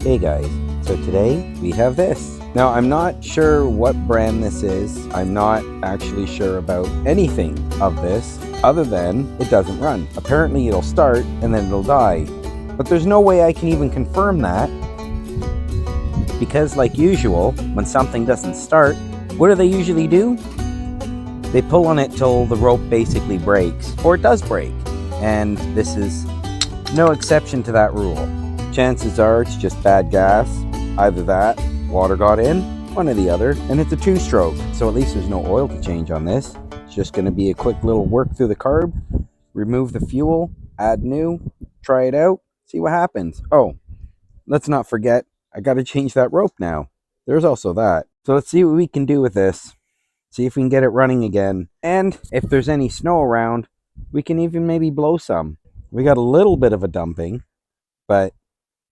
Hey guys, so today we have this. Now I'm not sure what brand this is. I'm not actually sure about anything of this other than it doesn't run. Apparently it'll start and then it'll die. But there's no way I can even confirm that because like usual, when something doesn't start, what do they usually do? They pull on it till the rope basically breaks, or it does break. And this is no exception to that rule. Chances are it's just bad gas, either that, water got in, one or the other, and it's a 2-stroke, so at least there's no oil to change on this. It's just going to be a quick little work through the carb, remove the fuel, add new, try it out, see what happens. Oh, let's not forget, I got to change that rope now. There's also that. So let's see what we can do with this, see if we can get it running again, and if there's any snow around, we can even maybe blow some. We got a little bit of a dumping, but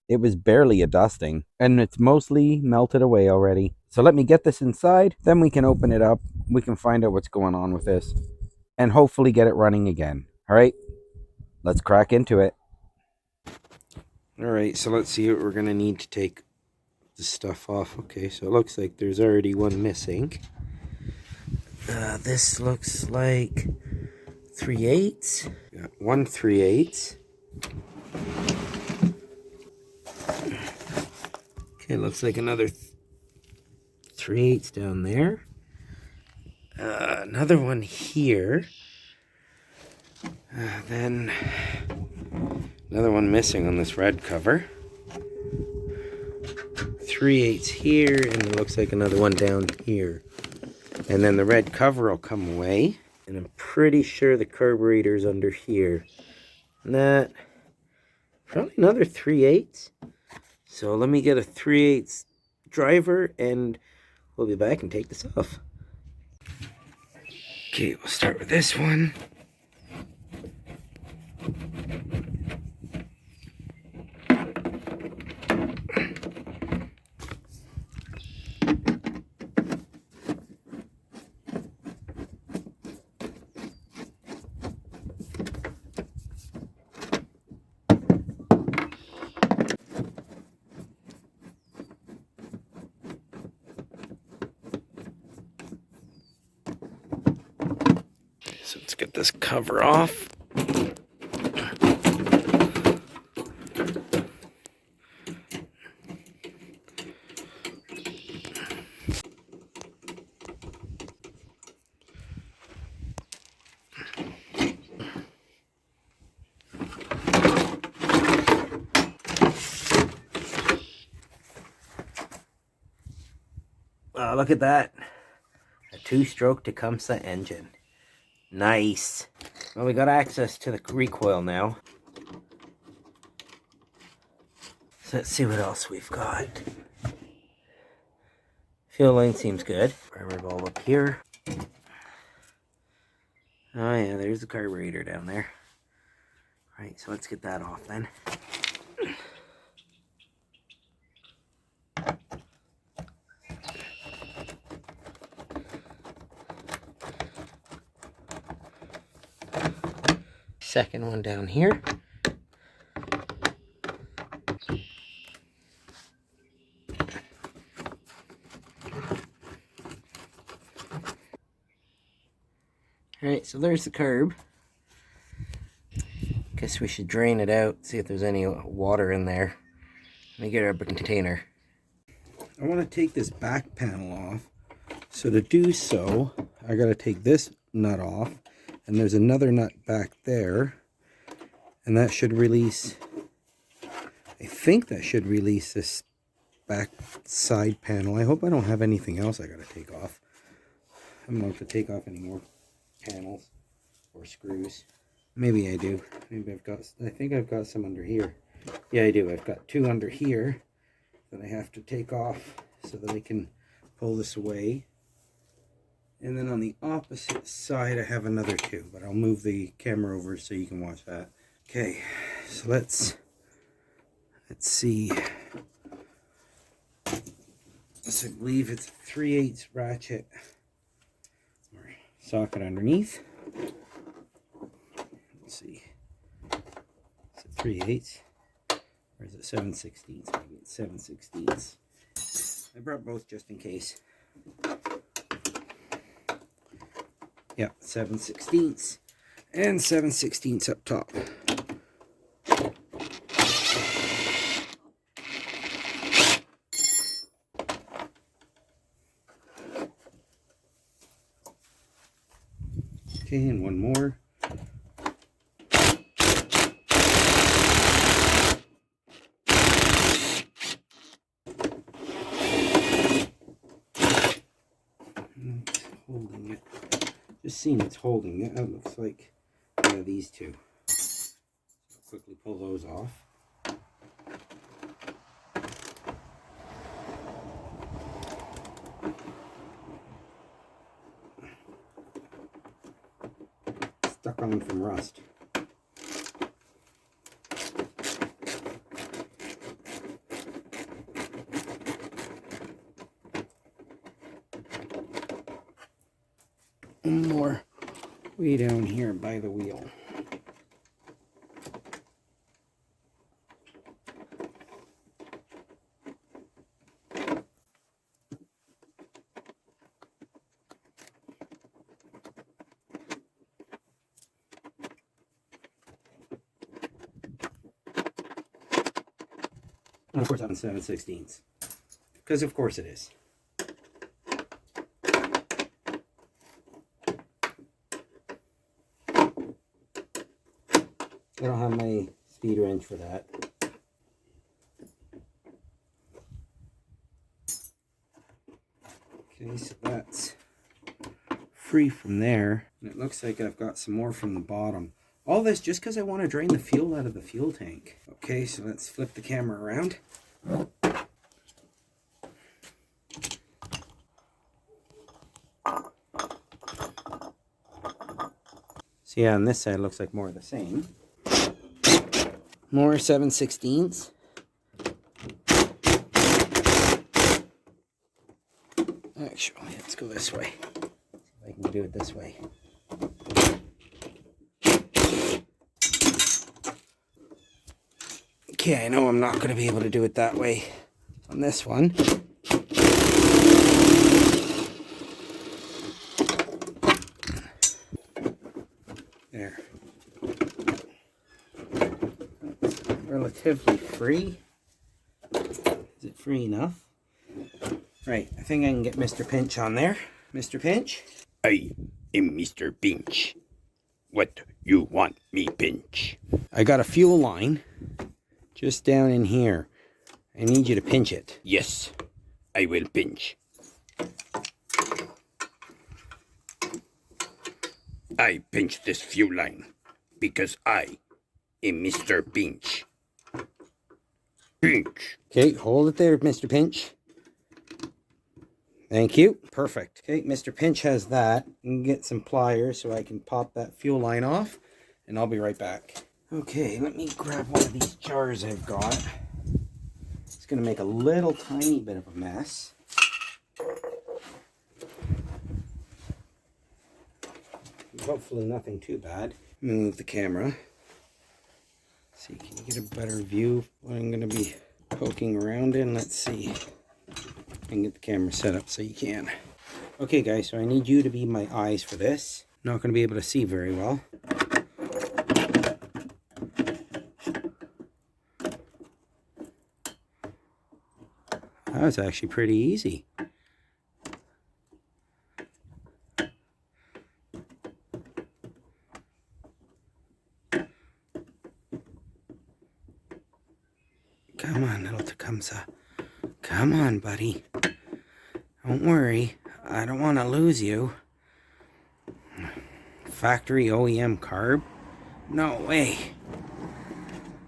it was barely a dusting, and it's mostly melted away already. So let me get this inside, then we can open it up, we can find out what's going on with this, and hopefully get it running again. Alright, let's crack into it. Alright, so let's see what we're going to need to take the stuff off. Okay, so it looks like there's already one missing. This looks like 3/8. Got 1 3/8. Okay, looks like another 3/8 down there. Another one here. Then another one missing on this red cover. 3/8 here, and it looks like another one down here. And then the red cover will come away. And I'm pretty sure the carburetor's under here. And that, probably another 3/8. So let me get a 3/8 driver and we'll be back and take this off. Okay, we'll start with this one. So let's get this cover off. Look at that. A 2-stroke Tecumseh engine. Nice. Well, we got access to the recoil now. So let's see what else we've got. Fuel line seems good. Primer bulb up here. Oh yeah, there's the carburetor down there. Alright, so let's get that off then. Second one down here. Alright, so there's the curb. Guess we should drain it out, see if there's any water in there. Let me get our container. I want to take this back panel off. So to do so, I got to take this nut off. And there's another nut back there. And that should release, I think that should release this back side panel. I hope I don't have anything else I got to take off. I don't have to take off any more panels or screws. Maybe I do. Maybe I think I've got some under here. Yeah, I do. I've got 2 under here that I have to take off so that I can pull this away. And then on the opposite side, I have another 2, but I'll move the camera over so you can watch that. Okay, so let's see. I believe it's a 3/8 ratchet or socket underneath. Let's see. Is it 3/8 or is it 7/16. Maybe it's 7/16. I brought both just in case. Yeah, 7/16 and 7/16 up top. Okay, and one more. It's holding it. Just seeing it's holding it. It looks like these two. So I'll quickly pull those off. Stuck on from rust. One more way down here by the wheel. And of course I'm 7/16. Because of course it is. I don't have my speed wrench for that. Okay, so that's free from there. And it looks like I've got some more from the bottom. All this just because I want to drain the fuel out of the fuel tank. Okay, so let's flip the camera around. So yeah, on this side it looks like more of the same. More 7/16. Actually, let's go this way. See if I can do it this way. Okay, I know I'm not going to be able to do it that way on this one. There. Relatively free. Is it free enough? Right, I think I can get Mr. Pinch on there. Mr. Pinch? I am Mr. Pinch. What you want me, Pinch? I got a fuel line just down in here. I need you to pinch it. Yes, I will pinch. I pinch this fuel line because I am Mr. Pinch. Pinch. Okay, hold it there, Mr. Pinch. Thank you. Perfect. Okay, Mr. Pinch has that. I can get some pliers so I can pop that fuel line off, and I'll be right back. Okay, let me grab one of these jars I've got. It's going to make a little tiny bit of a mess. Hopefully nothing too bad. Move the camera. See, can you get a better view of what I'm going to be poking around in? Let's see. I can get the camera set up so you can. Okay guys, so I need you to be my eyes for this. I'm not going to be able to see very well. That was actually pretty easy. Come on, little Tecumseh. Come on, buddy. Don't worry. I don't want to lose you. Factory OEM carb? No way.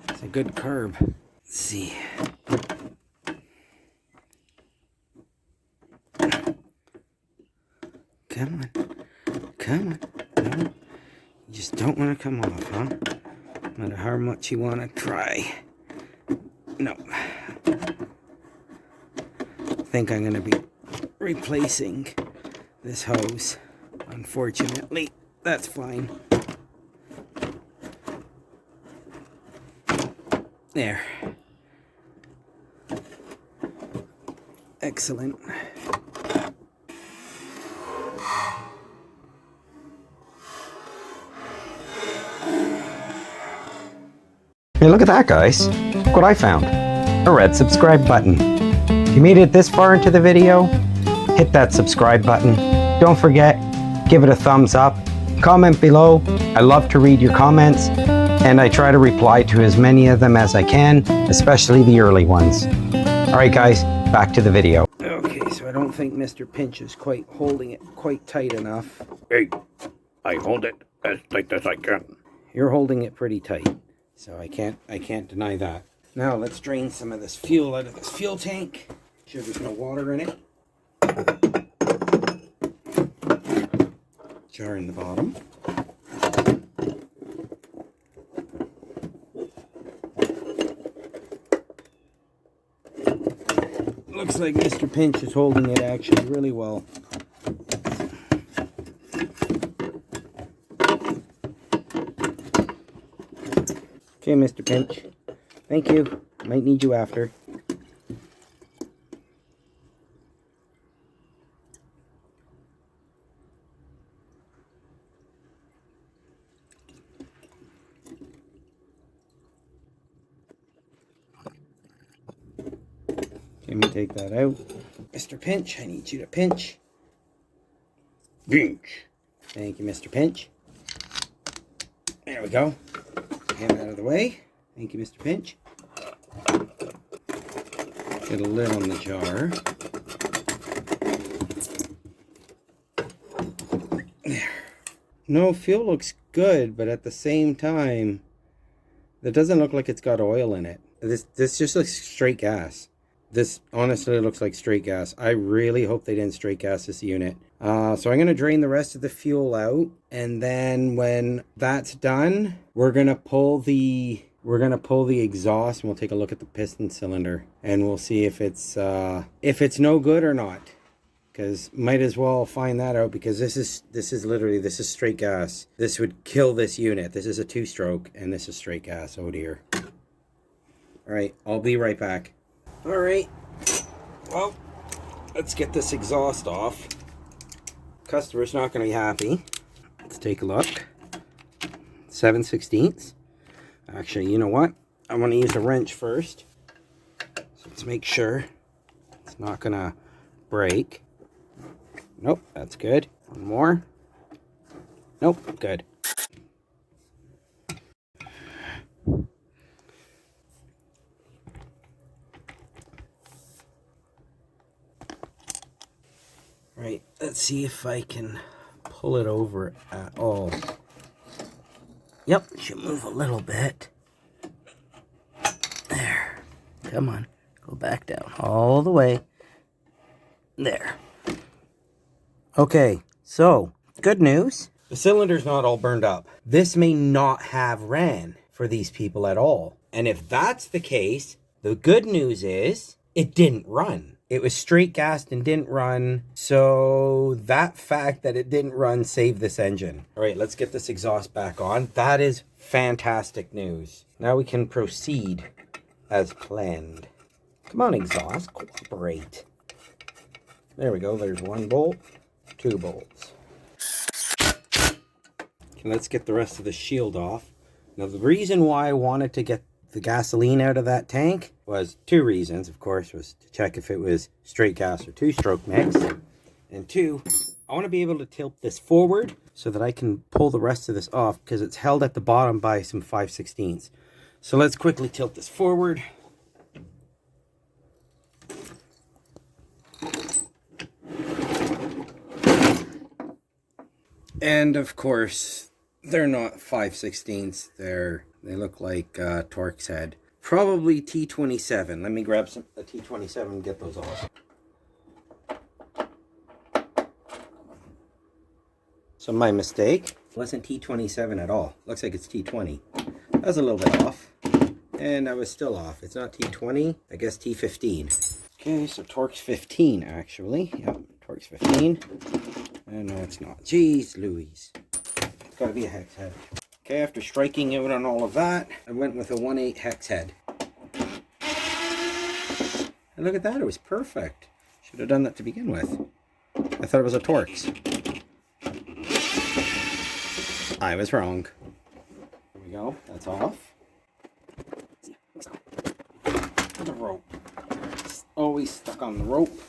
It's a good carb. Let's see. Come on. Come on. No. You just don't want to come off, huh? No matter how much you want to try. No. I think I'm going to be replacing this hose. Unfortunately, that's fine. There. Excellent. Hey, look at that, guys. Look what I found. A red subscribe button. If you made it this far into the video, hit that subscribe button. Don't forget, give it a thumbs up. Comment below. I love to read your comments, and I try to reply to as many of them as I can, especially the early ones. All right, guys, back to the video. Okay, so I don't think Mr. Pinch is quite holding it quite tight enough. Hey, I hold it as tight as I can. You're holding it pretty tight, so I can't deny that. Now let's drain some of this fuel out of this fuel tank. Sure there's no water in it. Jar in the bottom. Looks like Mr. Pinch is holding it actually really well. Okay, Mr. Pinch. Thank you. Might need you after. Let me take that out. Mr. Pinch, I need you to pinch. Pinch. Thank you, Mr. Pinch. There we go. Him out of the way. Thank you, Mr. Pinch. Get a lid on the jar. There. No, fuel looks good, but at the same time, it doesn't look like it's got oil in it. This just looks straight gas. This honestly looks like straight gas. I really hope they didn't straight gas this unit. So I'm going to drain the rest of the fuel out, and then when that's done, we're going to pull the exhaust, and we'll take a look at the piston cylinder, and we'll see if it's no good or not. Because might as well find that out, because this is straight gas. This would kill this unit. This is a 2-stroke, and this is straight gas. Oh dear. All right, I'll be right back. All right, well, let's get this exhaust off. Customer's not going to be happy. Let's take a look. 7/16. Actually, you know what? I want to use a wrench first. So let's make sure it's not going to break. Nope, that's good. One more. Nope, good. Right, let's see if I can pull it over at all. Yep, it should move a little bit. There. Come on, go back down all the way. There. Okay, so, good news. The cylinder's not all burned up. This may not have ran for these people at all. And if that's the case, the good news is it didn't run. It was straight gassed and didn't run. So that fact that it didn't run saved this engine. All right, let's get this exhaust back on. That is fantastic news. Now we can proceed as planned. Come on, exhaust, cooperate. There we go. There's 1 bolt, 2 bolts. Okay, let's get the rest of the shield off. Now, the reason why I wanted to get the gasoline out of that tank was 2 reasons. Of course, was to check if it was straight gas or 2-stroke mix. And 2, I want to be able to tilt this forward so that I can pull the rest of this off, because it's held at the bottom by some 5/16. So let's quickly tilt this forward. And of course, they're not 5/16. They look like Torx head. Probably T27. Let me grab a T27 and get those off. So my mistake. It wasn't T27 at all. Looks like it's T20. That was a little bit off. And I was still off. It's not T20. I guess T15. Okay, so Torx 15 actually. Yep, Torx 15. And no, it's not. Jeez Louise. It's gotta be a hex head. Okay, after striking out on all of that, I went with a 1/8 hex head. And look at that, it was perfect. Should have done that to begin with. I thought it was a Torx. I was wrong. There we go. That's off. The rope. It's always stuck on the rope.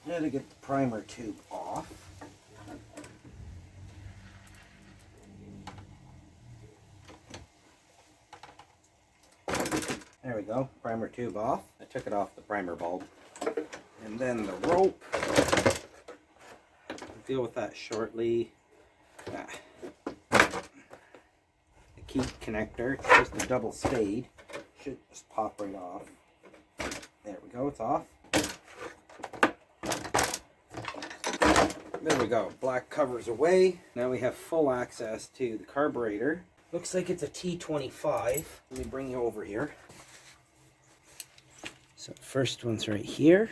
Now to get the primer tube off. There we go, primer tube off. I took it off the primer bulb. And then the rope. I'll deal with that shortly. The key connector, just a double spade. Should just pop right off. There we go, it's off. There we go, black cover's away. Now we have full access to the carburetor. Looks like it's a T25. Let me bring you over here. So first one's right here.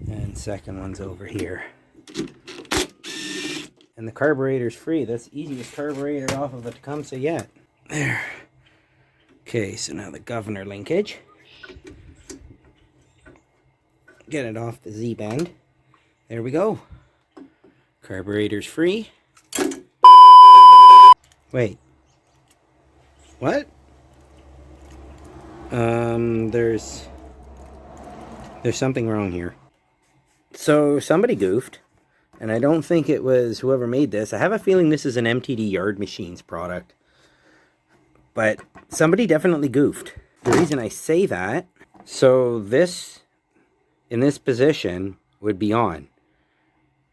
And second one's over here. And the carburetor's free. That's the easiest carburetor off of the Tecumseh yet. There. Okay, so now the governor linkage. Get it off the Z-bend. There we go. Carburetor's free. Wait. What? There's something wrong here. So somebody goofed, and I don't think it was whoever made this. I have a feeling this is an MTD Yard Machines product, but somebody definitely goofed. The reason I say that, so this, in this position, would be on.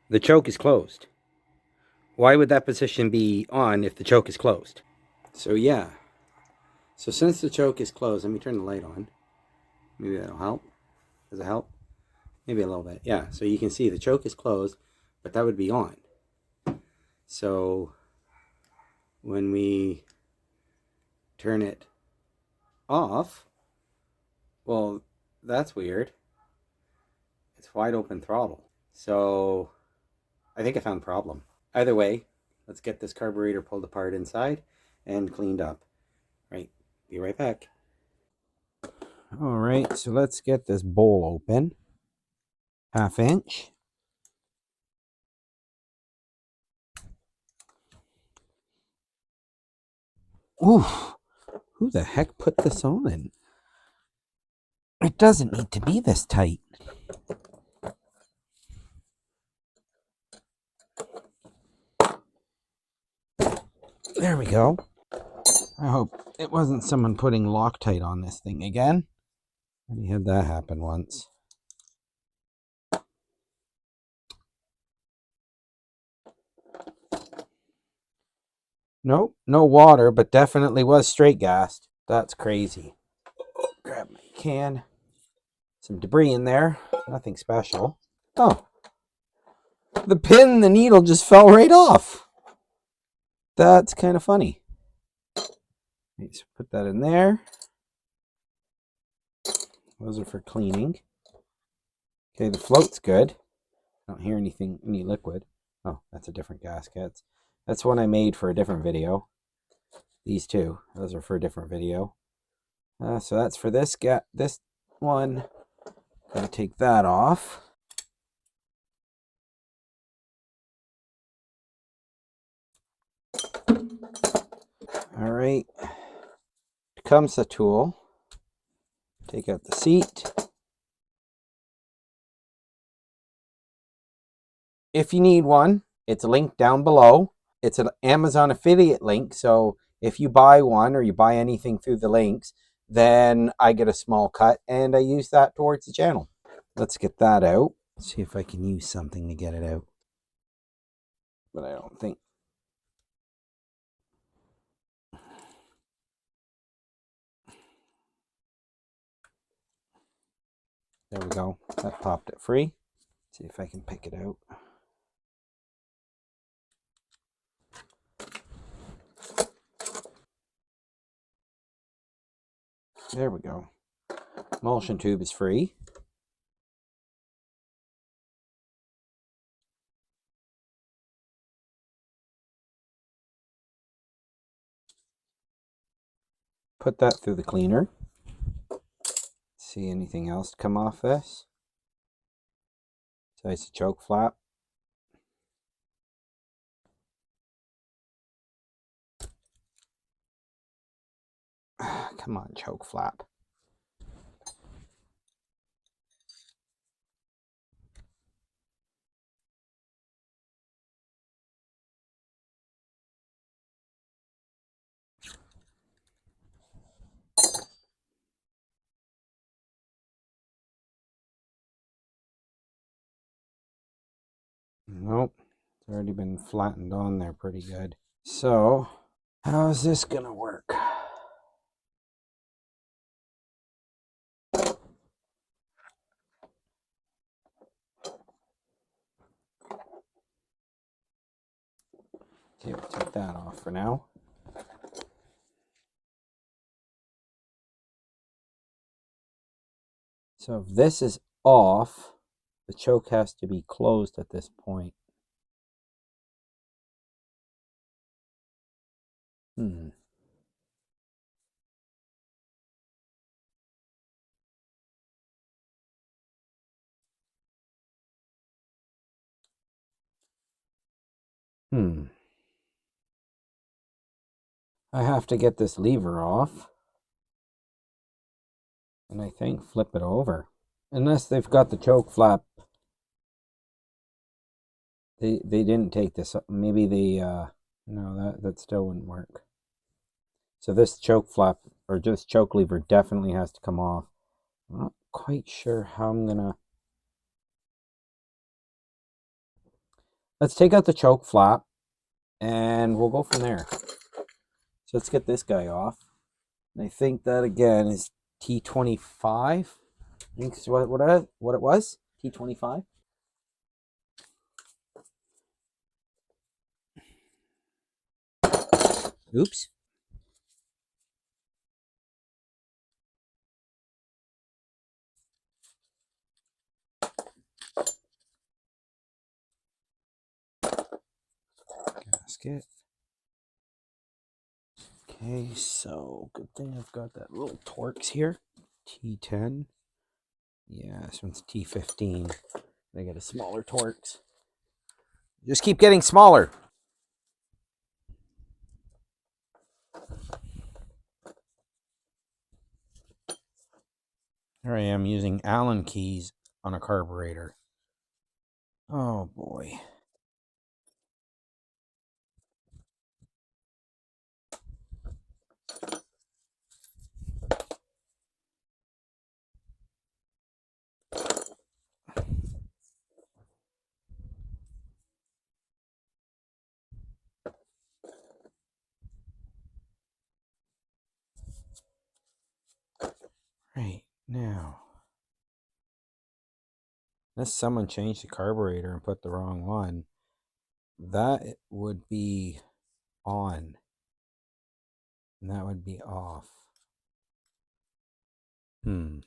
The choke is closed. Why would that position be on if the choke is closed? So yeah. So since the choke is closed, let me turn the light on. Maybe that'll help. Does it help? Maybe a little bit. Yeah, so you can see the choke is closed, but that would be on. So when we turn it off, well, that's weird. It's wide open throttle. So I think I found the problem. Either way, let's get this carburetor pulled apart inside and cleaned up. Right, be right back. All right, so let's get this bowl open. 1/2 inch. Ooh, who the heck put this on? It doesn't need to be this tight. There we go. I hope it wasn't someone putting Loctite on this thing again. Already had that happen once. Nope, no water, but definitely was straight gassed. That's crazy. Grab my can. Some debris in there. Nothing special. Oh. The pin, the needle just fell right off. That's kind of funny. Let's put that in there. Those are for cleaning. Okay, the float's good. I don't hear anything, any liquid. Oh, that's a different gasket. That's one I made for a different video. These two, those are for a different video. So that's for this one. Gotta take that off. All right. Tecumseh tool. Take out the seat. If you need one, it's linked down below. It's an Amazon affiliate link, so if you buy one or you buy anything through the links, then I get a small cut and I use that towards the channel. Let's get that out. See if I can use something to get it out. But I don't think. There we go. That popped it free. See if I can pick it out. There we go. Emulsion tube is free. put that through the cleaner. See anything else come off this? Besides the choke flap. Come on, choke flap. Nope, it's already been flattened on there pretty good. So, how's this gonna work? Okay, we'll take that off for now. So if this is off, the choke has to be closed at this point. I have to get this lever off. And I think flip it over. Unless they've got the choke flap. They didn't take this up. Maybe they no, that still wouldn't work. So this choke flap or just choke lever definitely has to come off. I'm not quite sure how I'm gonna. Let's take out the choke flap and we'll go from there. So let's get this guy off. And I think that again is T25. I think it's what it was. T25. Oops. Gasket. Okay, so good thing I've got that little Torx here. T10. Yeah, this one's T15. They got a smaller Torx. Just keep getting smaller. Here I am using Allen keys on a carburetor. Oh boy. Right now. Unless someone changed the carburetor and put the wrong one, that would be on. And that would be off. How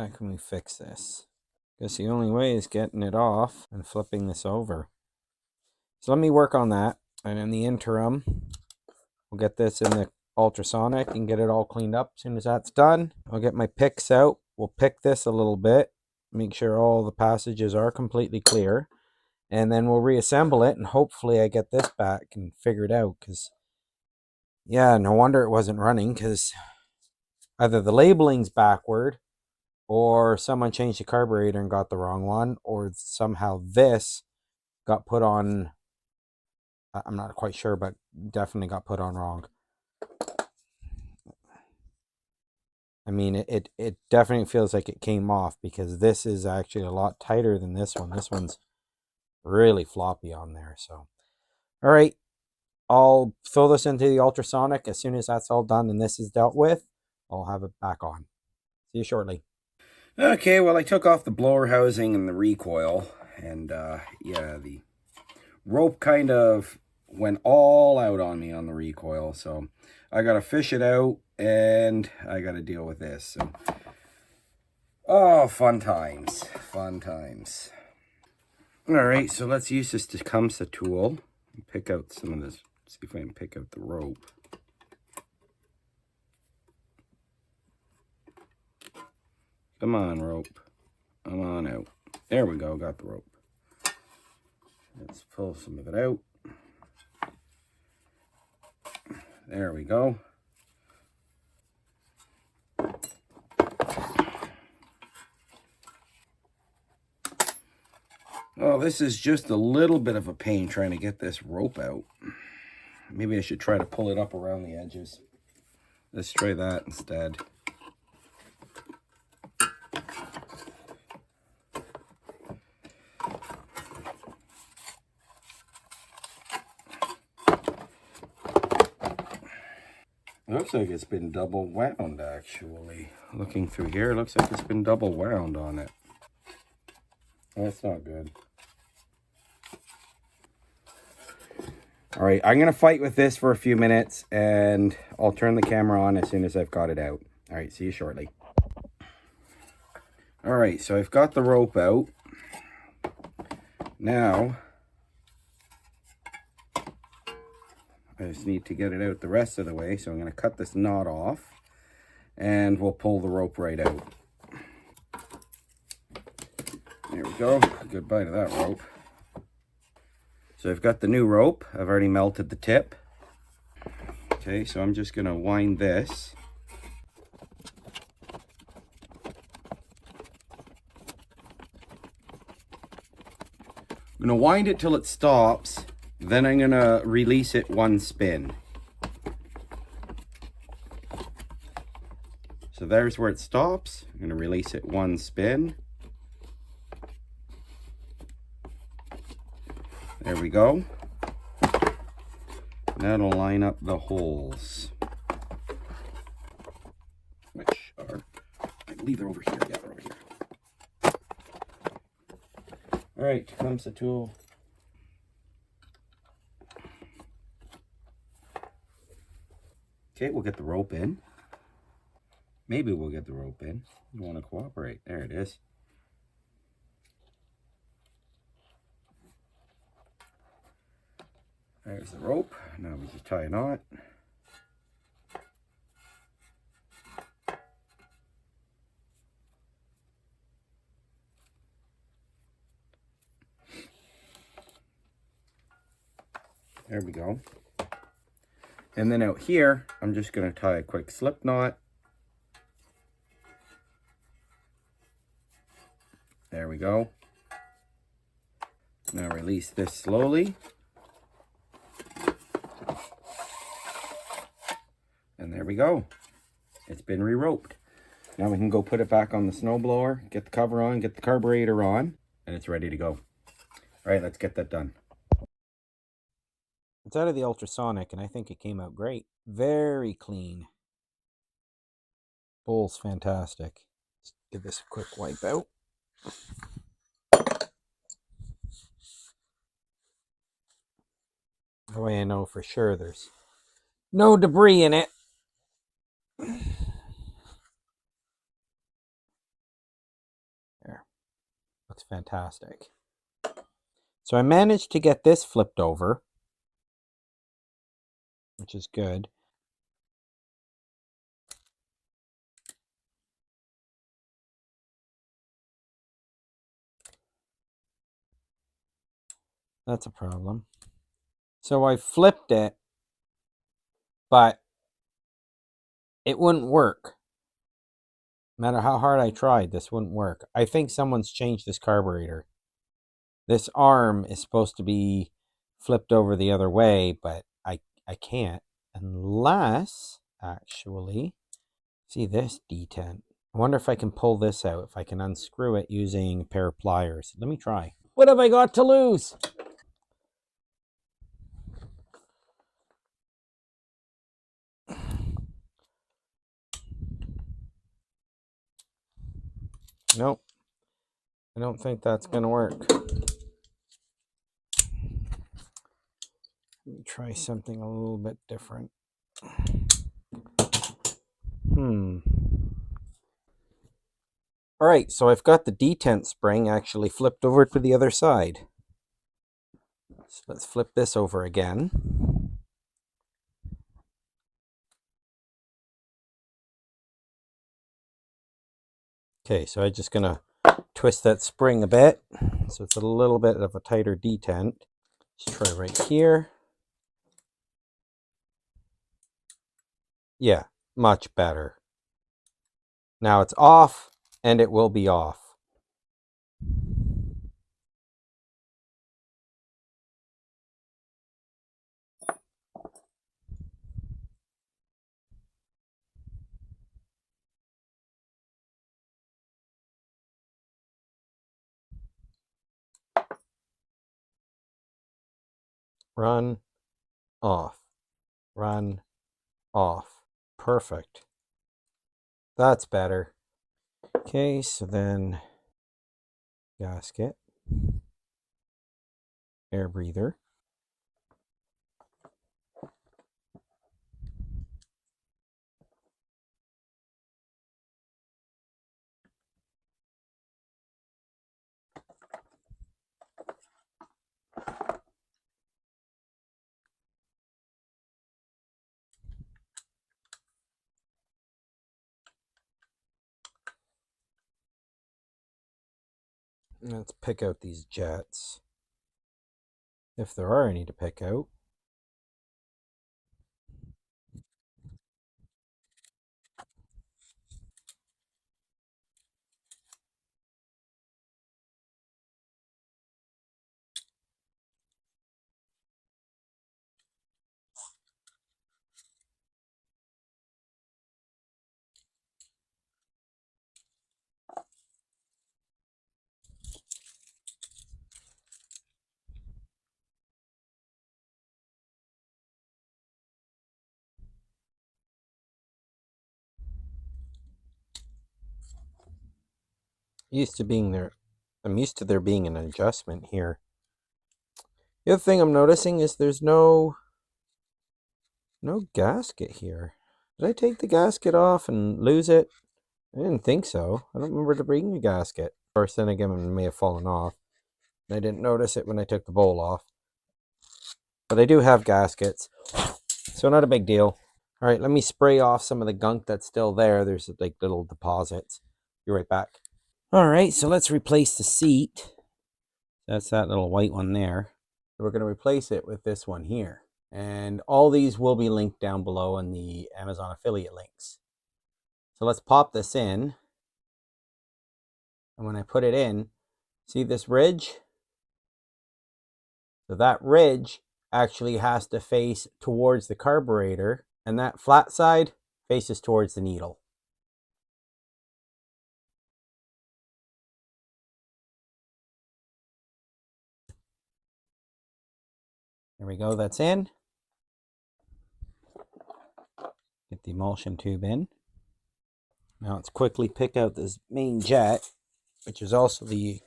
can we fix this? Guess the only way is getting it off and flipping this over. So let me work on that. And in the interim, we'll get this in the ultrasonic and get it all cleaned up. As soon as that's done, I'll get my picks out. We'll pick this a little bit, make sure all the passages are completely clear. And then we'll reassemble it and hopefully I get this back and figure it out. Because, yeah, no wonder it wasn't running because either the labeling's backward or someone changed the carburetor and got the wrong one, or somehow this got put on, I'm not quite sure, but definitely got put on wrong. I mean, it definitely feels like it came off because this is actually a lot tighter than this one. This one's really floppy on there. So, all right, I'll throw this into the ultrasonic. As soon as that's all done and this is dealt with, I'll have it back on. See you shortly. Okay, well, I took off the blower housing and the recoil, and yeah, the rope kind of went all out on me on the recoil, so I gotta fish it out and I gotta deal with this. So, oh, fun times, fun times. All right, so let's use this Tecumseh tool and pick out some of this. See if I can pick out the rope. Come on, rope. Come on out. There we go, got the rope. Let's pull some of it out. There we go. Oh, this is just a little bit of a pain trying to get this rope out. Maybe I should try to pull it up around the edges. Let's try that instead. It looks like it's been double wound, actually. Looking through here, it looks like it's been double wound on it. That's not good. All right, I'm gonna fight with this for a few minutes and I'll turn the camera on as soon as I've got it out. All right, see you shortly. All right, so I've got the rope out. Now, I just need to get it out the rest of the way. So I'm gonna cut this knot off and we'll pull the rope right out. There we go, goodbye to that rope. So I've got the new rope. I've already melted the tip. Okay, so I'm just gonna wind this. I'm gonna wind it till it stops, then I'm gonna release it one spin. So there's where it stops. I'm gonna release it one spin. There we go. That'll line up the holes, which are, I believe they're over here. Yeah, they're over here. All right, comes the tool. Okay, we'll get the rope in. Maybe we'll get the rope in. You want to cooperate. There it is. There's the rope. Now we just tie a knot. There we go. And then out here, I'm just going to tie a quick slip knot. There we go. Now release this slowly. And there we go. It's been re-roped. Now we can go put it back on the snowblower, get the cover on, get the carburetor on, and it's ready to go. All right, let's get that done. It's out of the ultrasonic, and I think it came out great. Very clean. Bowl's fantastic. Let's give this a quick wipe out. That way I know for sure there's no debris in it. There. Looks fantastic. So I managed to get this flipped over, which is good. That's a problem. So I flipped it, but it wouldn't work. No matter how hard I tried, this wouldn't work. I think someone's changed this carburetor. This arm is supposed to be flipped over the other way, but I can't unless, actually, see this detent. I wonder if I can pull this out, if I can unscrew it using a pair of pliers. Let me try. What have I got to lose? Nope. I don't think that's going to work. Let me try something a little bit different. All right, so I've got the detent spring actually flipped over to the other side. So let's flip this over again. Okay, so I'm just going to twist that spring a bit so it's a little bit of a tighter detent. Let's try right here. Yeah, much better. Now it's off, and it will be off. Run, off, run, off. Perfect. That's better. Okay, so then gasket, air breather. Let's pick out these jets, if there are any to pick out. I'm used to there being an adjustment here. The other thing I'm noticing is there's no gasket here. Did I take the gasket off and lose it? I didn't think so. I don't remember to bring the gasket. Of course, then again, it may have fallen off. I didn't notice it when I took the bowl off. But I do have gaskets, so not a big deal. All right, let me spray off some of the gunk that's still there. There's like little deposits. Be right back. All right, so let's replace the seat. That's that little white one there. We're going to replace it with this one here. And all these will be linked down below in the Amazon affiliate links. So let's pop this in. And when I put it in, see this ridge? So that ridge actually has to face towards the carburetor, and that flat side faces towards the needle. There we go, that's in. Get the emulsion tube in. Now let's quickly pick out this main jet, which is also the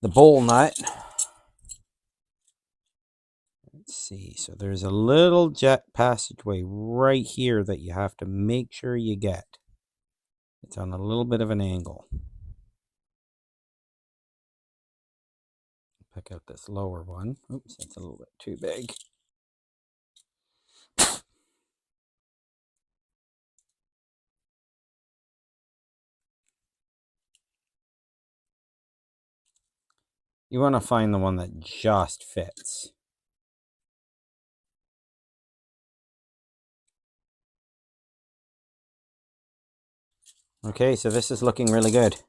bowl nut. Let's see, so there's a little jet passageway right here that you have to make sure you get. It's on a little bit of an angle. Pick out this lower one. Oops, that's a little bit too big. You want to find the one that just fits. Okay, so this is looking really good.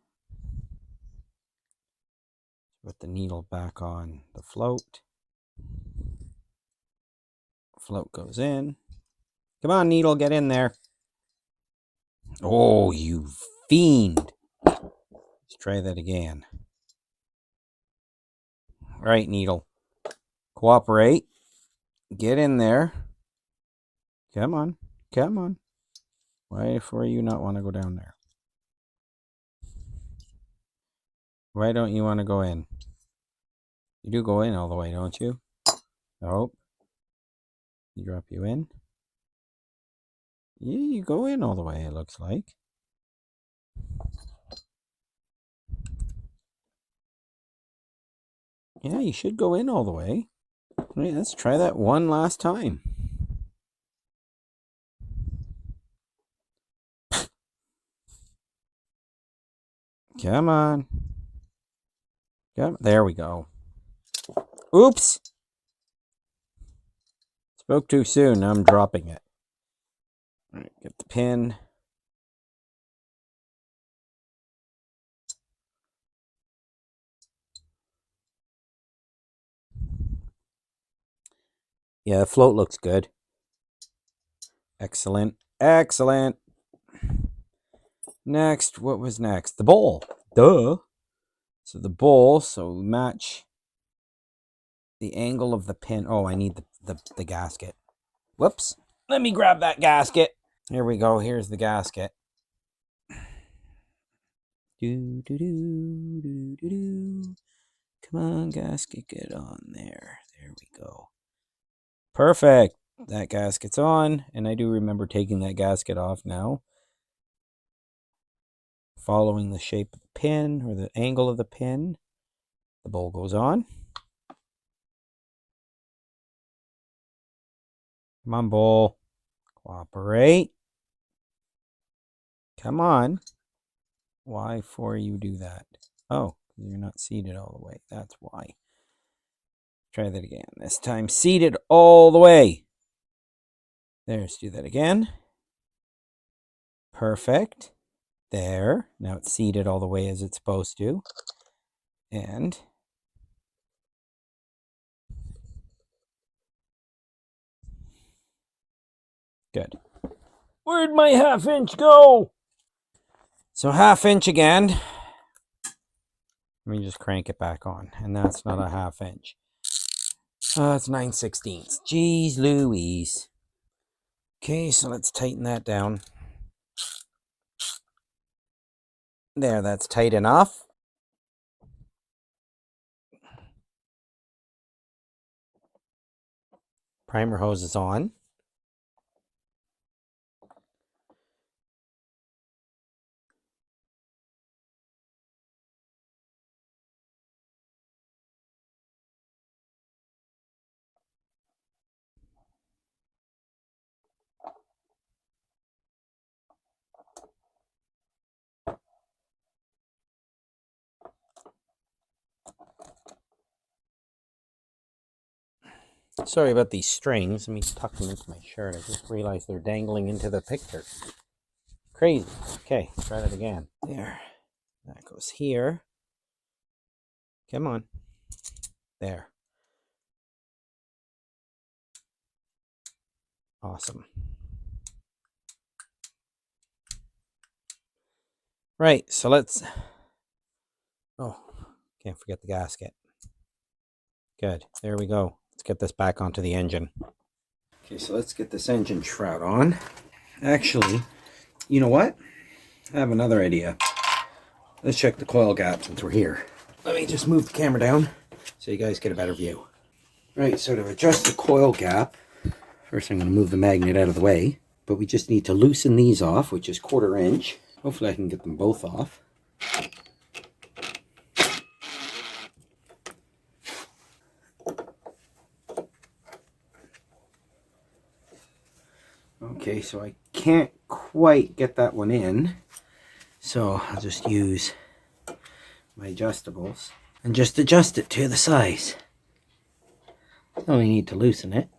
Put the needle back on the float. Float goes in. Come on, needle, get in there. Oh, you fiend. Let's try that again. All right, needle. Cooperate. Get in there. Come on. Come on. Why for you not want to go down there? Why don't you want to go in? You do go in all the way, don't you? Nope. You drop you in? Yeah, you go in all the way, it looks like. Yeah, you should go in all the way. Right, let's try that one last time. Come on. There we go. Oops. Spoke too soon. I'm dropping it. All right, get the pin. Yeah, the float looks good. Excellent. Excellent. Next, what was next? The bowl. Duh. So the bowl, so we match the angle of the pin. Oh, I need the gasket. Whoops. Let me grab that gasket. Here we go. Here's the gasket. Do, do, do, do, do, do. Come on, gasket, get on there. There we go. Perfect. That gasket's on, and I do remember taking that gasket off now. Following the shape of the pin, or the angle of the pin, the bowl goes on. Come on, bowl. Cooperate. Come on. Why for you do that? Oh, you're not seated all the way. That's why. Try that again. This time seated all the way. There, let's do that again. Perfect. There. Now it's seated all the way as it's supposed to. And good. Where'd my half-inch go? So half-inch again. Let me just crank it back on. And that's not a half-inch. It's 9/16. Jeez Louise. Okay, so let's tighten that down. There, that's tight enough. Primer hose is on. Sorry about these strings. Let me tuck them into my shirt. I just realized they're dangling into the picture. Crazy. Okay, try that again. There. That goes here. Come on. There. Awesome. Right, so let's... Oh, can't forget the gasket. Good. There we go. Let's get this back onto the engine. Okay, so let's get this engine shroud on. Actually, you know what? I have another idea. Let's check the coil gap since we're here. Let me just move the camera down so you guys get a better view. Right, so to adjust the coil gap, first I'm going to move the magnet out of the way, but we just need to loosen these off, which is 1/4 inch. Hopefully I can get them both off. Okay, so I can't quite get that one in, so I'll just use my adjustables and just adjust it to the size. Only need to loosen it.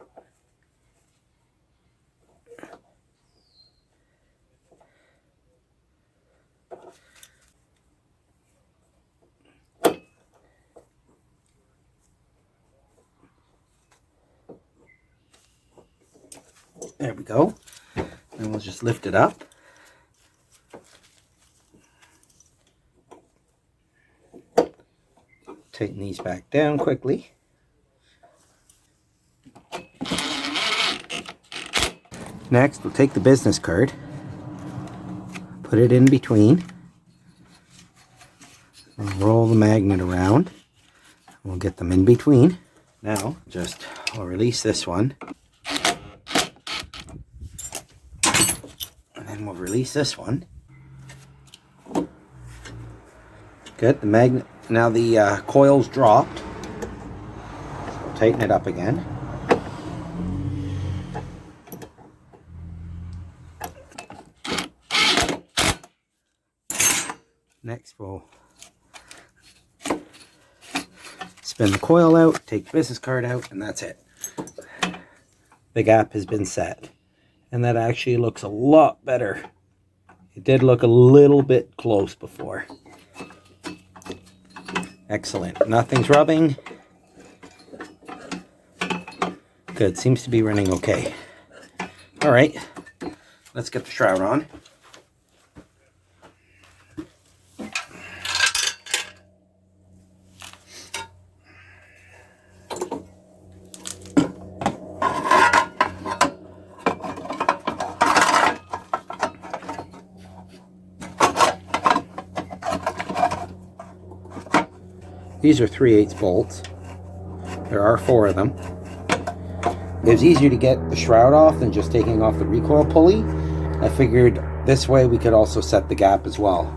There we go. And we'll just lift it up. Tighten these back down quickly. Next, we'll take the business card, put it in between, and roll the magnet around. We'll get them in between. Now, I'll release this one. And then we'll release this one. Good, the magnet, now the coil's dropped. We'll tighten it up again. Next we'll spin the coil out, take the business card out, and that's it. The gap has been set. And that actually looks a lot better. It did look a little bit close before. Excellent. Nothing's rubbing. Good. Seems to be running okay. All right. Let's get the shroud on. These are 3/8 bolts. There are 4 of them. It was easier to get the shroud off than just taking off the recoil pulley. I figured this way we could also set the gap as well.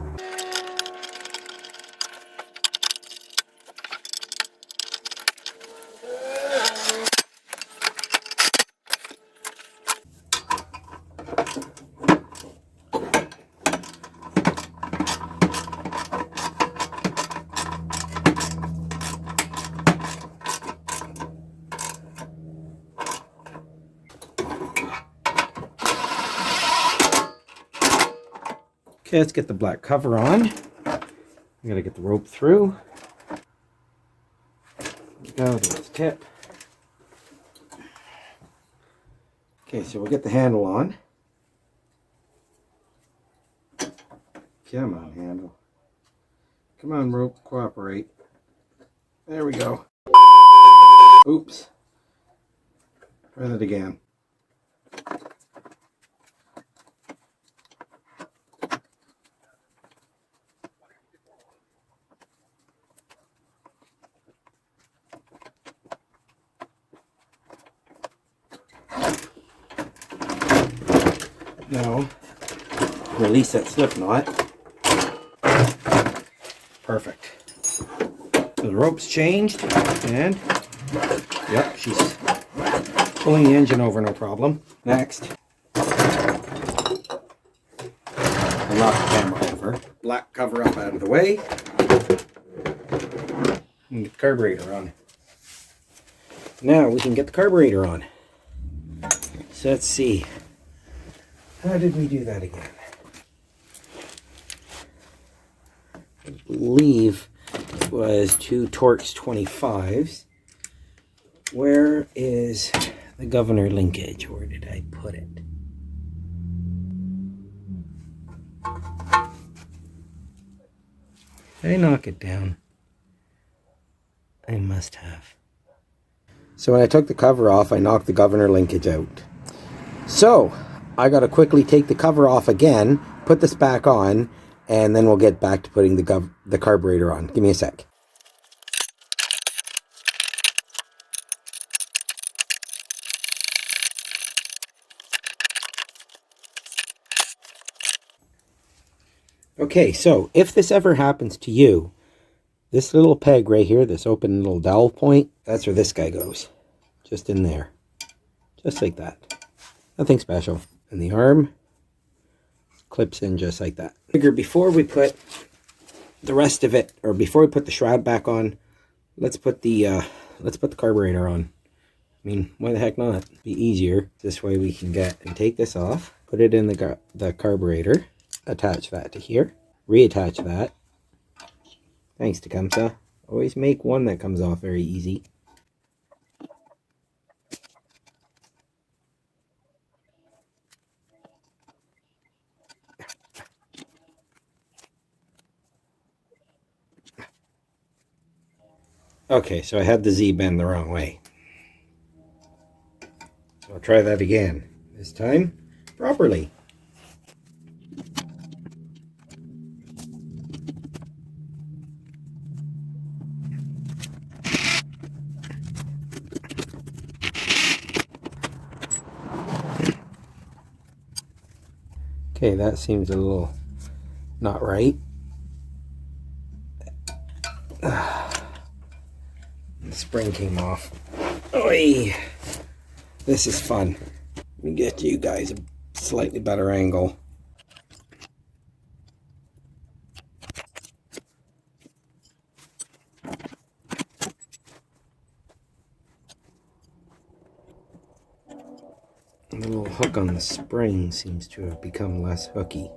Okay, let's get the black cover on. We gotta get the rope through. There we go, there's the tip. Okay, so we'll get the handle on. Come on, handle. Come on, rope, cooperate. There we go. Oops. Try that again. Now, release that slip knot. Perfect. So the rope's changed, and yep, she's pulling the engine over, no problem. Next, I'll knock the camera over. Black cover up out of the way. And get the carburetor on. Now we can get the carburetor on. So let's see. How did we do that again? I believe it was 2 Torx 25s. Where is the governor linkage? Where did I put it? Did I knock it down? I must have. So when I took the cover off, I knocked the governor linkage out. So I got to quickly take the cover off again, put this back on, and then we'll get back to putting the carburetor on. Give me a sec. Okay, so if this ever happens to you, this little peg right here, this open little dowel point, that's where this guy goes. Just in there. Just like that. Nothing special. And the arm clips in just like that. Figure before we put the rest of it, or before we put the shroud back on, let's put the carburetor on. I mean, why the heck not? Be easier. This way we can get and take this off, put it in the carburetor, attach that to here, reattach that. Thanks, Tecumseh. Always make one that comes off very easy. Okay, so I had the Z-bend the wrong way. So I'll try that again. This time, properly. Okay, that seems a little not right. The spring came off. Oy! This is fun. Let me get you guys a slightly better angle. The little hook on the spring seems to have become less hooky.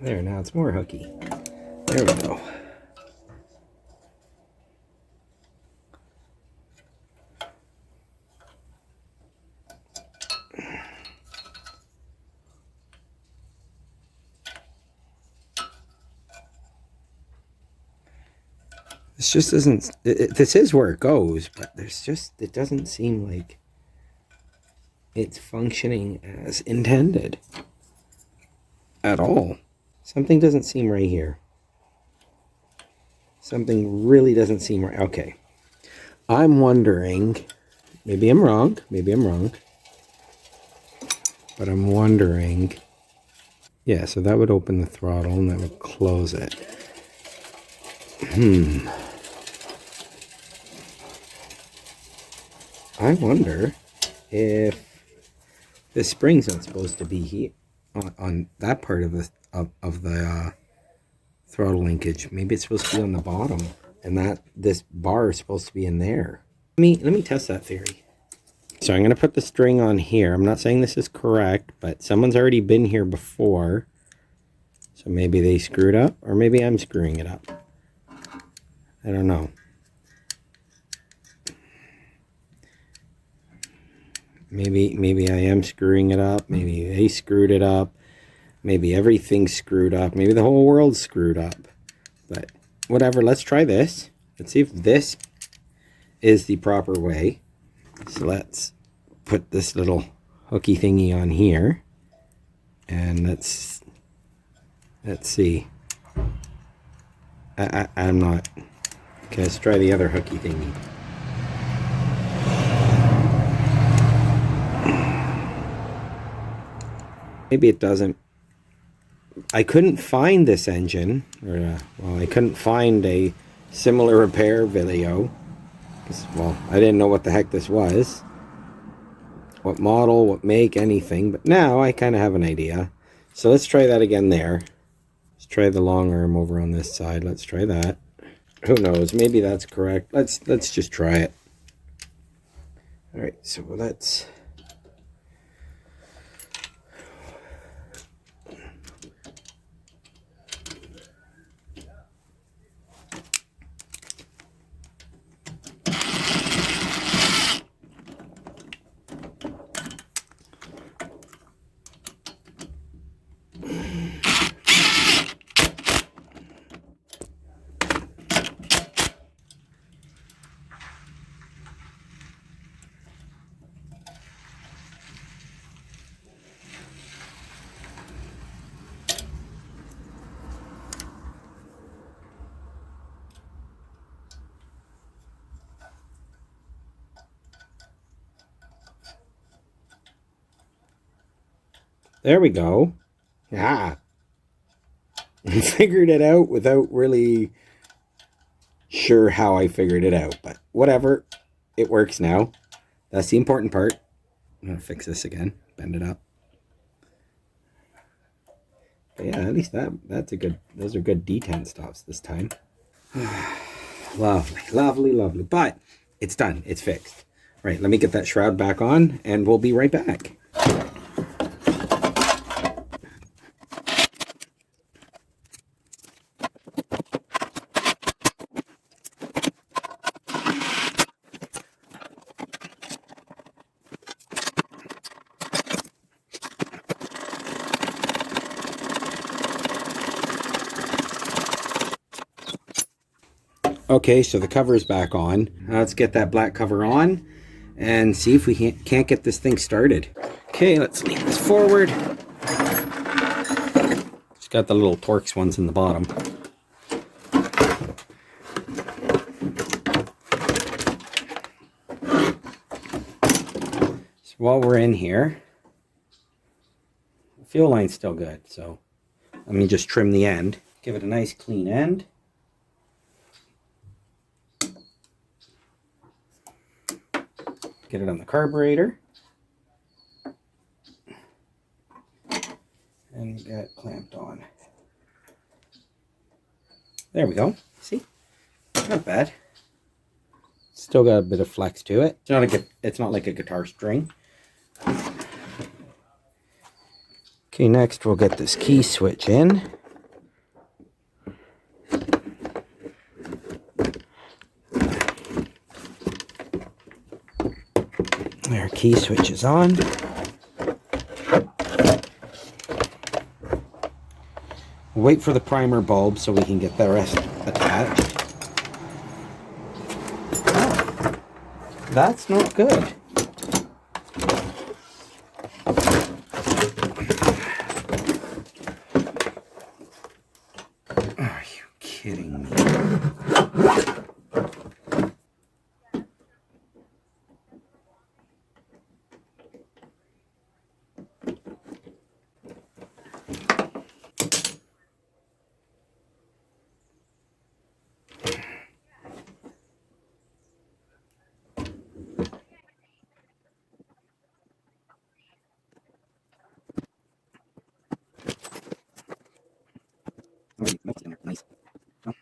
There, now it's more hooky. There we go. This just doesn't, this is where it goes, but there's just, it doesn't seem like it's functioning as intended at all. Something doesn't seem right here. Something really doesn't seem right. Okay. I'm wondering, maybe I'm wrong, but I'm wondering, yeah, so that would open the throttle and that would close it. I wonder if the spring's not supposed to be here on that part of the throttle linkage. Maybe it's supposed to be on the bottom, and that this bar is supposed to be in there. Let me test that theory. So I'm going to put the string on here. I'm not saying this is correct, but someone's already been here before. So maybe they screwed up, or maybe I'm screwing it up. I don't know. Maybe I am screwing it up. Maybe they screwed it up. Maybe everything's screwed up. Maybe the whole world's screwed up. But whatever, let's try this. Let's see if this is the proper way. So let's put this little hooky thingy on here. And let's see. I'm not. Okay, let's try the other hooky thingy. Maybe it doesn't. I couldn't find this engine, or well, I couldn't find a similar repair video. Well, I didn't know what the heck this was. What model, what make, anything. But now I kind of have an idea. So let's try that again there. Let's try the long arm over on this side. Let's try that. Who knows? Maybe that's correct. Let's just try it. All right, so let's... There we go. Ah. I figured it out without really sure how I figured it out, but whatever. It works now. That's the important part. I'm going to fix this again. Bend it up. But yeah, at least that's a good, those are good detent stops this time. Lovely, lovely, lovely. But it's done. It's fixed. Right, let me get that shroud back on and we'll be right back. Okay, so the cover is back on. Let's get that black cover on and see if we can't get this thing started. Okay, let's lean this forward. It's got the little Torx ones in the bottom. So while we're in here, the fuel line's still good, so let me just trim the end. Give it a nice clean end. Get it on the carburetor. And get it clamped on. There we go. See? Not bad. Still got a bit of flex to it. It's not like a guitar string. Okay, next we'll get this key switch in. Our key switch is on. Wait for the primer bulb so we can get the rest attached. Oh, that's not good. Are you kidding me? Nice. Oh,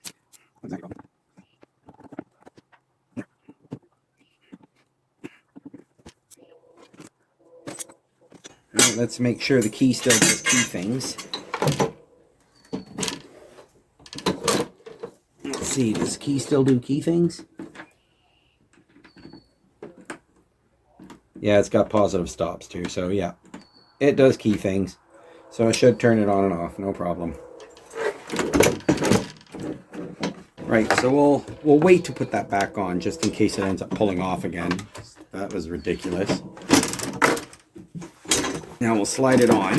exactly. Right, let's make sure the key still does key things. Let's see, does key still do key things? Yeah, it's got positive stops too, so yeah. It does key things. So I should turn it on and off, no problem. Right, so we'll wait to put that back on just in case it ends up pulling off again. That was ridiculous. Now we'll slide it on.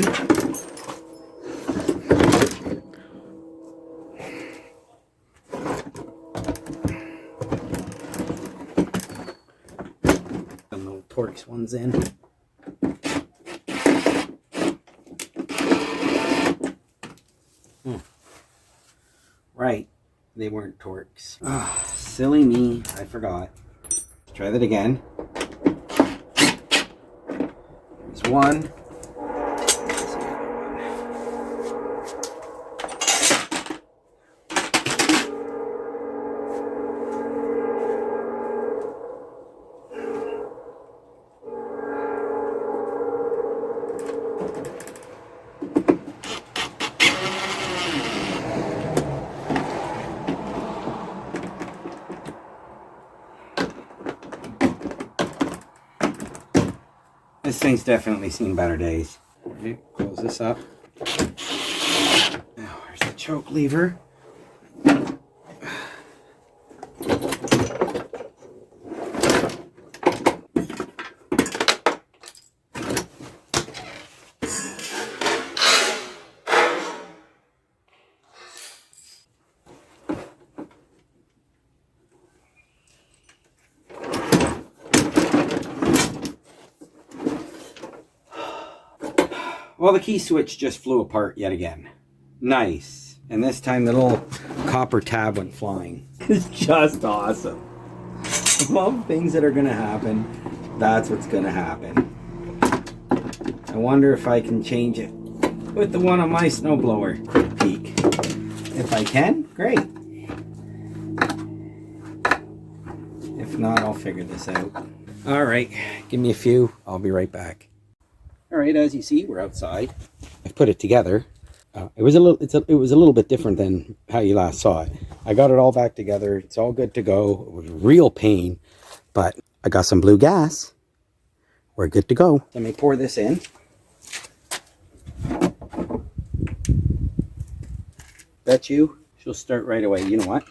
The little Torx one's in. Right, they weren't Torx. Oh, silly me, I forgot. Let's try that again. There's one. This thing's definitely seen better days. Okay, close this up. Now, here's the choke lever. Well, the key switch just flew apart yet again. Nice. And this time the little copper tab went flying. It's just awesome. Of all the things that are going to happen, that's what's going to happen. I wonder if I can change it with the one on my snowblower. Quick peek. If I can, great. If not, I'll figure this out. All right, give me a few. I'll be right back. All right, as you see, we're outside. I've put it together. It was a little bit different than how you last saw it. I got it all back together. It's all good to go. It was a real pain, but I got some blue gas. We're good to go. Let me pour this in. Bet you she'll start right away. You know what?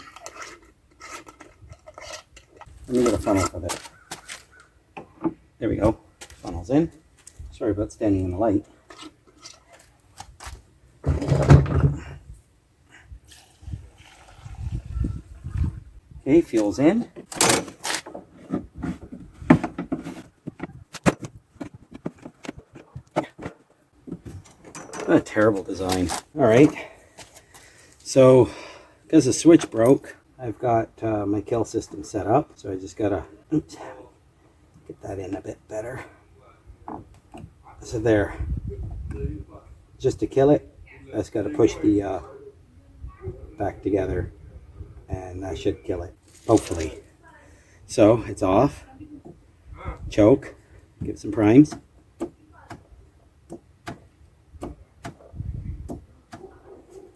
Let me get a funnel for this. There we go. Funnel's in. Sorry about standing in the light. Okay, fuel's in. What a terrible design. All right. So, because the switch broke, I've got my kill system set up. So I just gotta get that in a bit better. So there. Just to kill it, I just gotta push the back together, and that should kill it. Hopefully. So it's off. Choke. Give it some primes.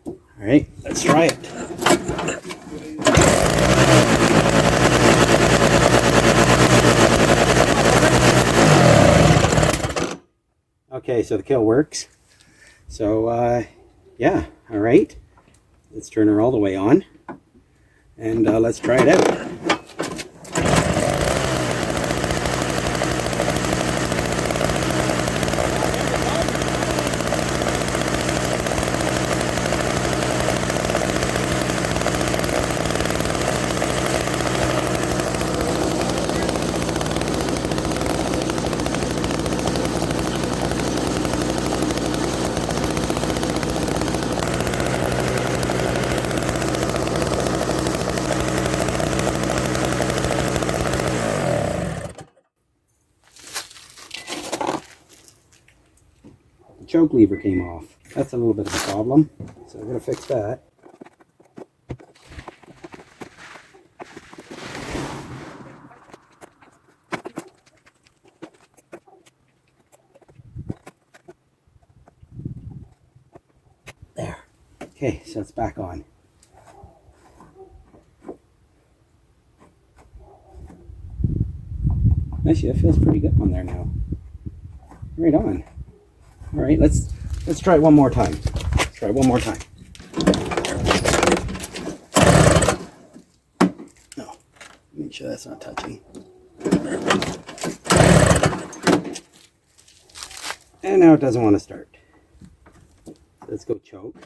All right, let's try it. Okay, so the kill works. So yeah, all right. Let's turn her all the way on and let's try it out. Choke lever came off. That's a little bit of a problem, so I'm going to fix that. There. Okay, so it's back on. Actually, that feels pretty good on there now. Right on. All right, let's try it one more time. Let's try it one more time. No, make sure that's not touching. And now it doesn't want to start. Let's go choke.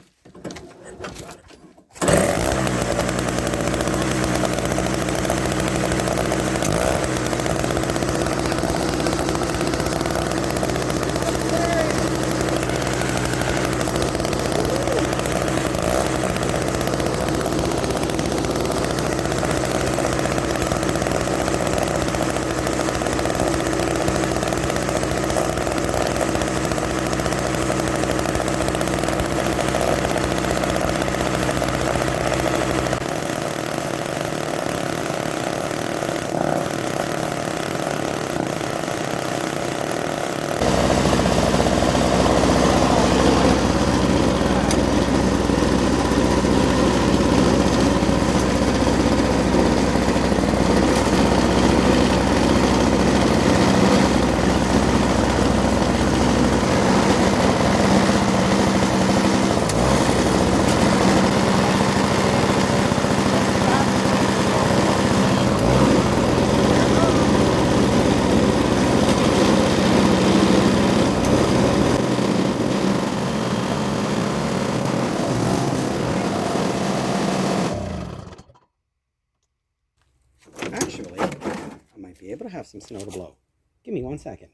Actually, I might be able to have some snow to blow. Give me 1 second.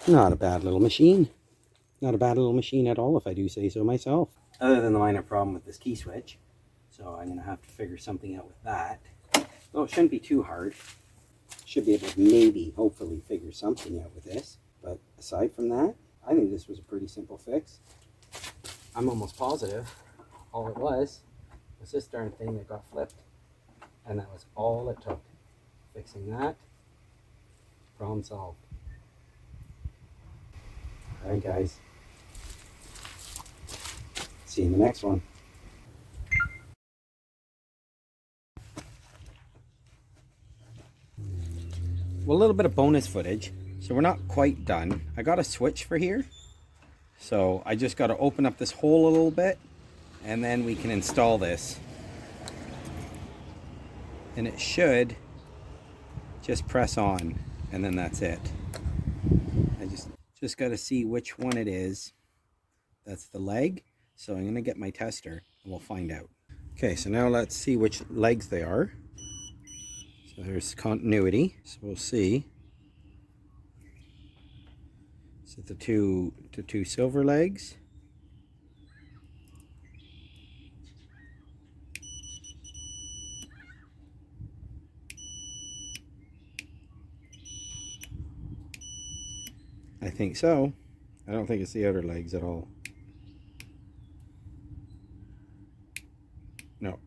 Not a bad little machine. Not a bad little machine at all, if I do say so myself. Other than the minor problem with this key switch. So I'm going to have to figure something out with that. Though it shouldn't be too hard. Should be able to maybe, hopefully, figure something out with this. But aside from that, I think this was a pretty simple fix. I'm almost positive all it was this darn thing that got flipped. And that was all it took. Fixing that, problem solved. Alright guys, See you in the next one. Well, a little bit of bonus footage. So we're not quite done. I got a switch for here. So I just got to open up this hole a little bit and then we can install this. And it should just press on and then that's it. I just got to see which one it is. That's the leg. So I'm going to get my tester and we'll find out. Okay, so now let's see which legs they are. So there's continuity. So we'll see. Is it the two silver legs? I think so. I don't think it's the outer legs at all. No.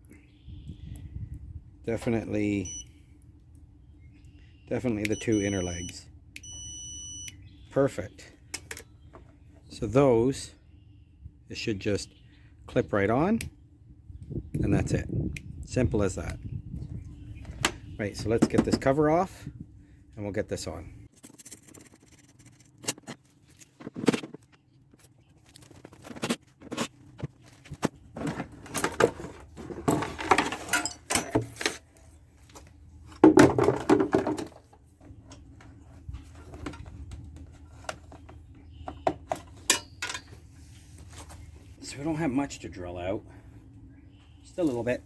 Definitely the two inner legs. Perfect. So those, it should just clip right on, and that's it. Simple as that. Right, so let's get this cover off, and we'll get this on. So we don't have much to drill out, just a little bit.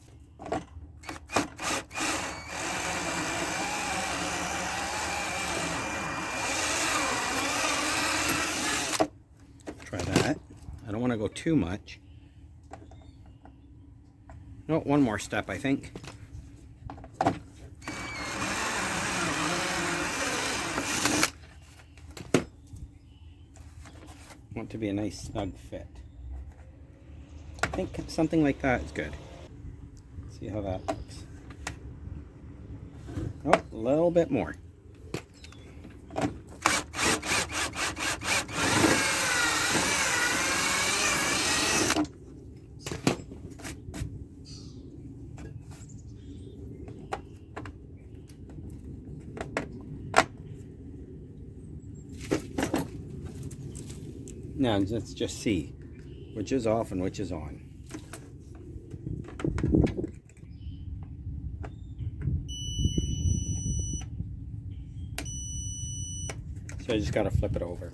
Try that. I don't want to go too much. No, one more step, I think. Want to be a nice snug fit. I think something like that is good. See how that looks. Oh, a little bit more. Now let's just see which is off and which is on. So I just got to flip it over.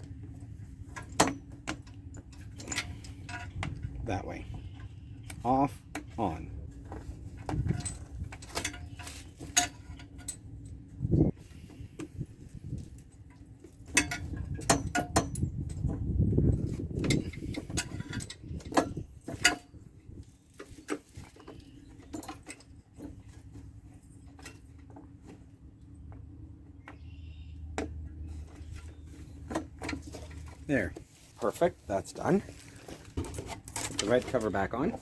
That way. Off, on. There, perfect, that's done. Put the red cover back on.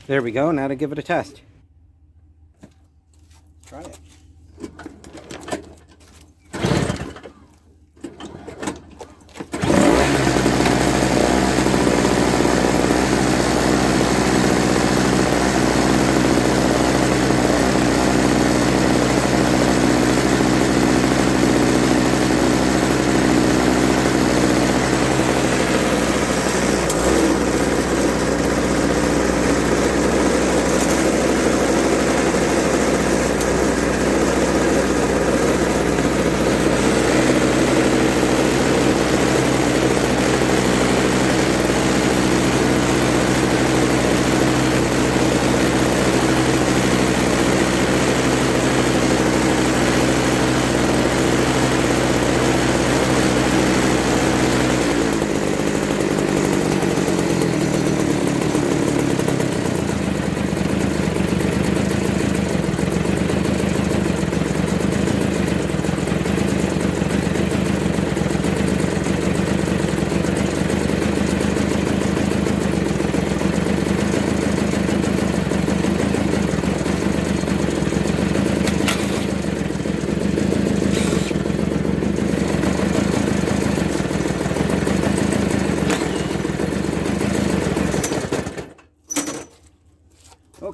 There we go, now to give it a test. Try it.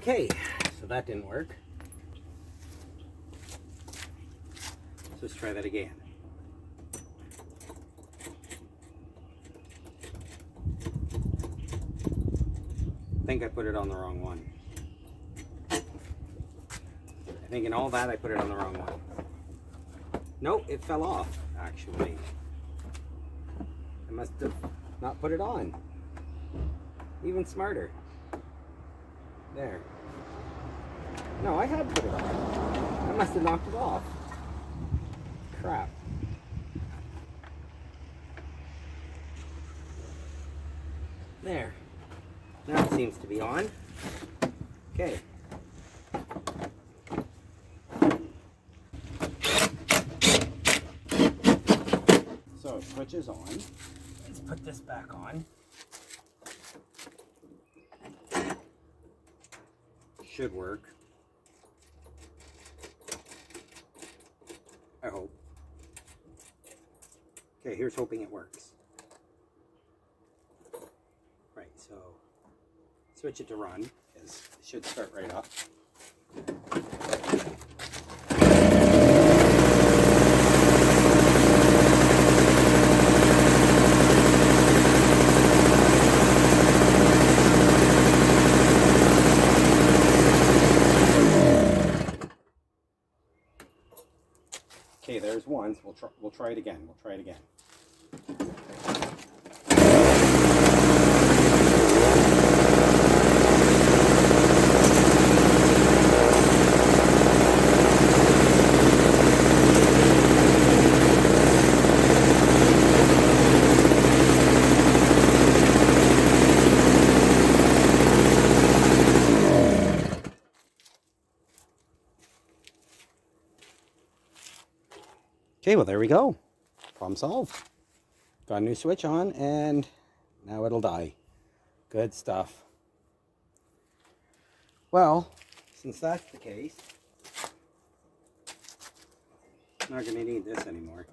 Okay, so that didn't work. So let's try that again. I think I put it on the wrong one. I think in all that I put it on the wrong one. Nope, it fell off, actually. I must have not put it on. Even smarter. There. No, I had put it on. I must have knocked it off. Crap. There. Now it seems to be on. Okay. So it switches on. Let's put this back on. Should work. I hope. Okay, here's hoping it works. Right, so switch it to run, because it should start right up. Okay, there's one. So we'll try it again. We'll try it again. Okay, well there we go. Problem solved. Got a new switch on and now it'll die. Good stuff. Well, since that's the case, I'm not going to need this anymore.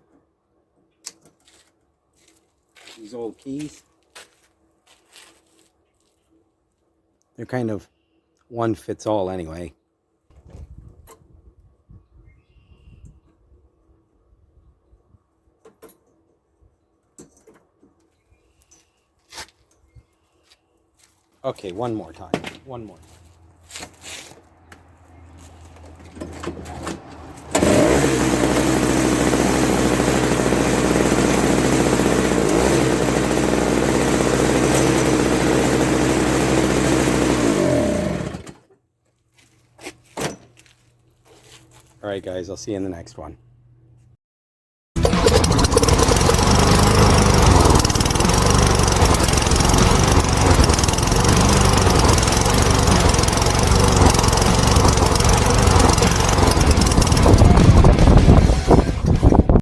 These old keys, they're kind of one fits all anyway. Okay, one more time. One more. All right, guys, I'll see you in the next one.